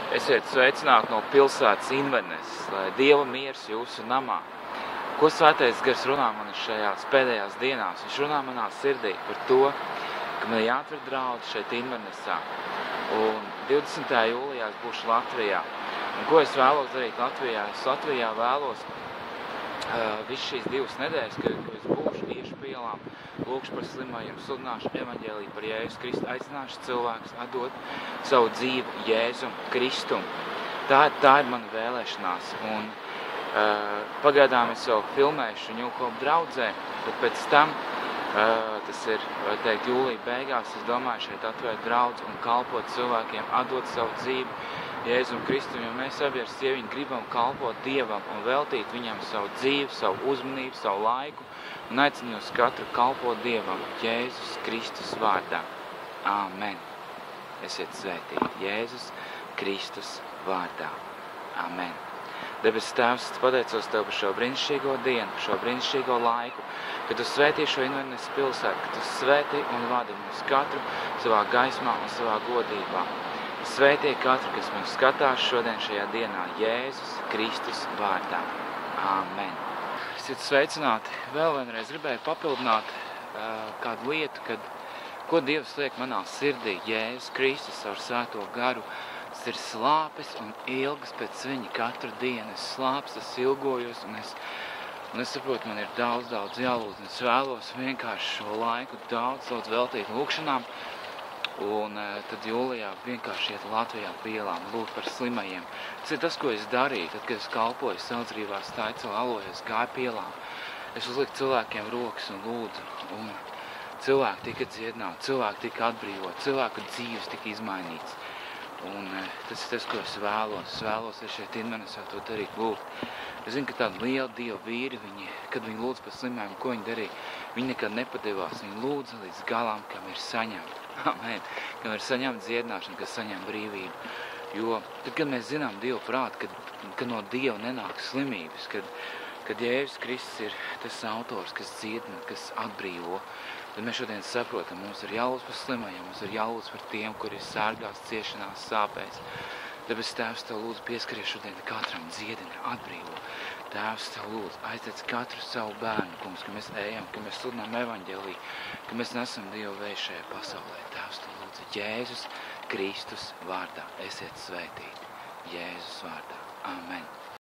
Esiet sveicināti no pilsētas Inverness, lai Dieva miers jūsu namā. Ko Svētais Gars runā man šajās pēdējās dienās? Viņš runā manā sirdī par to, ka man jāatver draudzi šeit Invernessā. Un 20. jūlijā es būšu Latvijā. Un ko es vēlos darīt Latvijā? Es Latvijā vēlos visu šīs 2 nedēļas, kad es būšu, iešu pie ielām, lūkšu par slimajiem, sludināšu evaņģēliju par Jēzus Kristu, aicināšu cilvēkus atdot savu dzīvi Jēzum Kristum. Tā ir mana vēlēšanās. Un pagaidām es jau filmēšu Ņūkopu draudzē, bet pēc tam, tas ir, teikt, jūlija beigās, es domāju šeit atvērt draudzi un kalpot cilvēkiem, atdot savu dzīvi Jēzum Kristum, jo mēs abi ar sieviņu gribam kalpot Dievam un veltīt viņam savu dzīvi, savu uzmanību, savu laiku un aicinu jūs katru kalpot Dievam Jēzus Kristus vārdā. Āmen. Esiet svētīti Jēzus Kristus vārdā. Āmen. Debes Tēvs, es pateicos Tev par šo brīnišķīgo dienu, par šo brīnišķīgo laiku, ka Tu svētī šo Inverness pilsētu, ka Tu svētī un vadi mūs katru savā gaismā un savā godībā. Svētī katru, kas mūs skatās šodien šajā dienā, Jēzus Kristus vārdā. Āmen. Esiet sveicināti. Vēl vienreiz gribēju papildināt kādu lietu, ko Dievs liek manā sirdī, Jēzus Kristus ar svēto garu. Tas ir slāpes un ilgas pēc viņa katru dienu. Es slāpes, es ilgojos un es saprotu, man ir daudz jālūdz. Es vēlos vienkārši šo laiku daudz veltīt lūkšanām. Un tad jūlijā vienkārši iet Latvijā pie ielām, lūgt par slimajiem. Tas ir tas, ko es darīju, tad, kad es kalpoju saudzgrībā Staicela alojā, es gāju pie ielām. Es uzliku cilvēkiem rokas un lūdzu, un cilvēki tika dziedināti, cilvēki tika atbrīvoti, cilvēku dzīves tika izmainīts. Un tas ir tas, ko es vēlos. Es vēlos ar šeit Invernessā to darīt, lūgt. Es zinu, ka tādi lieli Dieva vīri, kad viņi lūdz par slimajiem, ko viņi darīja, viņi nekad nepadevās, viņi lūdza līdz galām, kam ir saņemta. Amen. Kam ir saņemta dziedināšana, kas saņem brīvību. Jo tad, kad mēs zinām Dievu prātu, kad no Dieva nenāk slimības, kad Jēzus Kristus ir tas autors, kas dziedina, kas atbrīvo, tad mēs šodien saprotam, mums ir jālūdz par slimajiem, mums ir jālūdz par tiem, kuri ir sārgās, ciešanās, sāpēs. Tāpēc Tēvs Tev lūdzu pieskaries šodien katram dziedina, atbrīvo. Tēvs Tev lūdzu aiztic katru savu bērnu, kungs, ka mēs ejam, ka mēs sludinām evaņģēliju, ka mēs nesam Dievu vēju šajā pasaulē. Tēvs Tev lūdzu Jēzus Kristus vārdā. Esiet svētīti Jēzus vārdā. Amen.